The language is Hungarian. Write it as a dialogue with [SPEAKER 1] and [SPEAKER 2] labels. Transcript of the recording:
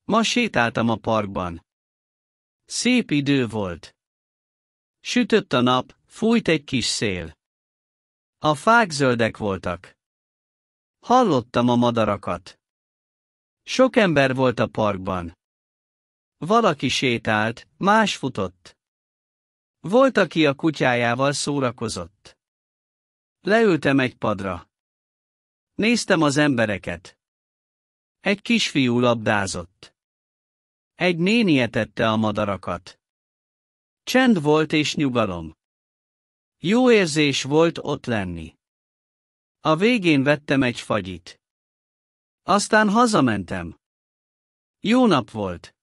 [SPEAKER 1] Ma sétáltam a parkban. Szép idő volt. Sütött a nap, fújt egy kis szél. A fák zöldek voltak. Hallottam a madarakat. Sok ember volt a parkban. Valaki sétált, más futott. Volt, aki a kutyájával szórakozott. Leültem egy padra. Néztem az embereket. Egy kisfiú labdázott. Egy néni etette a madarakat. Csend volt és nyugalom. Jó érzés volt ott lenni. A végén vettem egy fagyit. Aztán hazamentem. Jó nap volt.